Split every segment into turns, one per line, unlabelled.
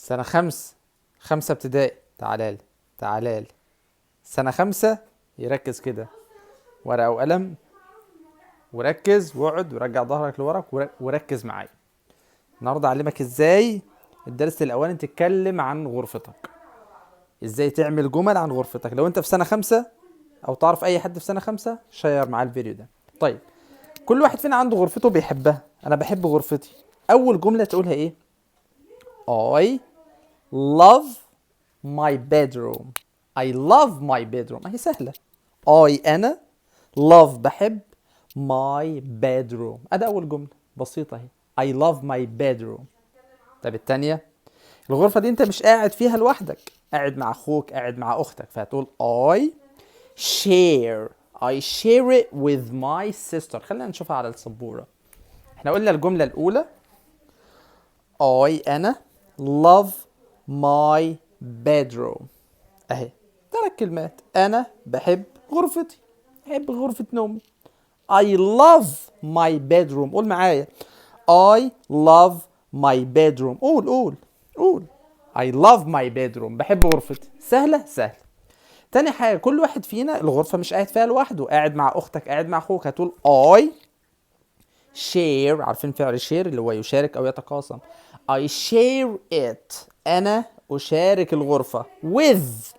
سنة خمسة ابتدائي. تعالى لي، تعالى لي. سنة خمسة. يركز كده، ورقة وقلم، وركز واقعد ورجع ظهرك لورا وركز معايا. النهارده اعلمك ازاي الدرس الاولاني تتكلم عن غرفتك، ازاي تعمل جمل عن غرفتك. لو انت في سنة خمسة او تعرف اي حد في سنة خمسة شير معاه الفيديو ده. طيب، كل واحد فينا عنده غرفته بيحبها. انا بحب غرفتي. اول جملة تقولها ايه؟ I love my bedroom. I love my bedroom. اهي سهلة. أنا love بحب my bedroom. أدا أول جملة بسيطة اهي. I love my bedroom. طب التانية، الغرفة دي أنت مش قاعد فيها لوحدك، قاعد مع أخوك، قاعد مع أختك، فهتقول I share. I share it with my sister. خلينا نشوفها على السبورة. احنا قلنا الجملة الأولى أنا love my bedroom. اهي 3 كلمات. انا بحب غرفتي، بحب غرفة نومي. I love my bedroom. قول معايا I love my bedroom. قول I love my bedroom. بحب غرفتي. سهلة سهلة. تاني حاجة، كل واحد فينا الغرفة مش قاعد فيها لوحده، قاعد مع أختك، قاعد مع أخوك. هتقول I share. عارفين فعل share اللي هو يشارك أو يتقاسم. I share it. أنا أشارك الغرفة with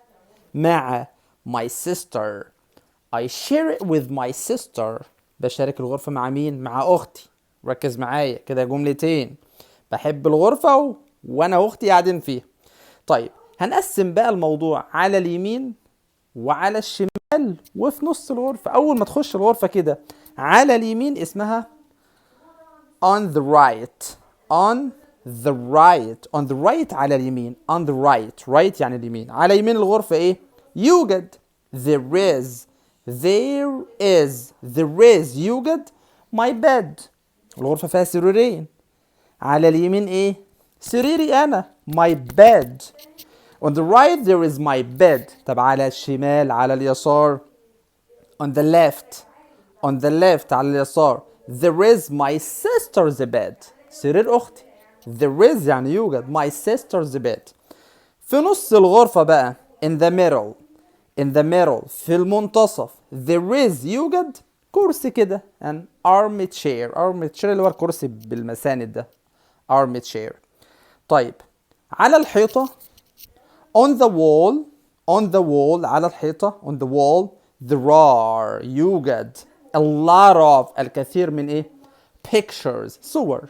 مع my sister. I share it with my sister. بشارك الغرفة مع مين؟ مع أختي. ركز معايا كده، جملتين. بحب الغرفة وأنا وأختي قاعدين فيها. طيب، هنقسم بقى الموضوع على اليمين وعلى الشمال وفي نص الغرفة. أول ما تخش الغرفة كده على اليمين اسمها on the right. on the right. on the right على اليمين. on the right. right يعني اليمين. على يمين الغرفة ايه؟ يوجد. there is. يوجد my bed. الغرفة فيها سريرين. على اليمين ايه؟ سريري انا my bed. on the right there is my bed. طب على الشمال، على اليسار on the left. على اليسار there is my sister's bed. سرير أختي. there is يعني يوجد my sister's bed. في نص الغرفة بقى in the middle. في المنتصف there is يوجد كرسي كده an armchair. اللي هو الكرسي بالمساند ده armchair. طيب، على الحيطة on the wall. على الحيطة on the wall there are يوجد a lot of الكثير من ايه؟ pictures صور.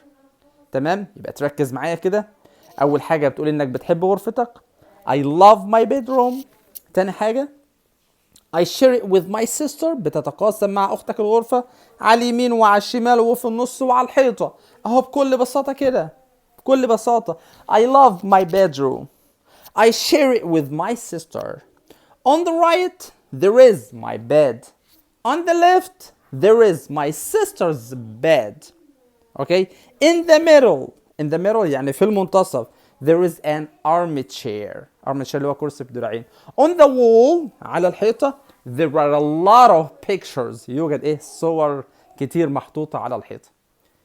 تمام؟ يبقى تركز معايا كده. أول حاجة بتقول إنك بتحب غرفتك I love my bedroom. تاني حاجة I share it with my sister. بتتقاسم مع أختك الغرفة على اليمين وعلى الشمال وفي النص وعلى الحيطة. أهو بكل بساطة كده، بكل بساطة I love my bedroom. I share it with my sister. On the right there is my bed. On the left there is my sister's bed. Okay? In the middle يعني في المنتصف there is an armchair. اللي هو كرسي بدراعين. On the wall على الحيطة there are a lot of pictures. يوجد ايه؟ صور كتير محطوطة على الحيطة.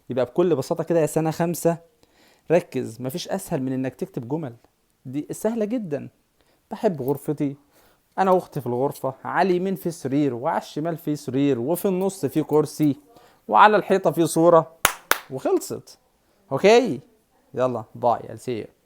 يبقى بكل بساطة كده يا سنة خمسة، ركز، مفيش أسهل من إنك تكتب جمل. دي سهلة جدا. بحب غرفتي، أنا وأختي في الغرفة، على اليمين في سرير وعلى الشمال في سرير وفي النص في كرسي وعلى الحيطة في صورة، وخلصت. اوكي، يلا باي. I'll see you.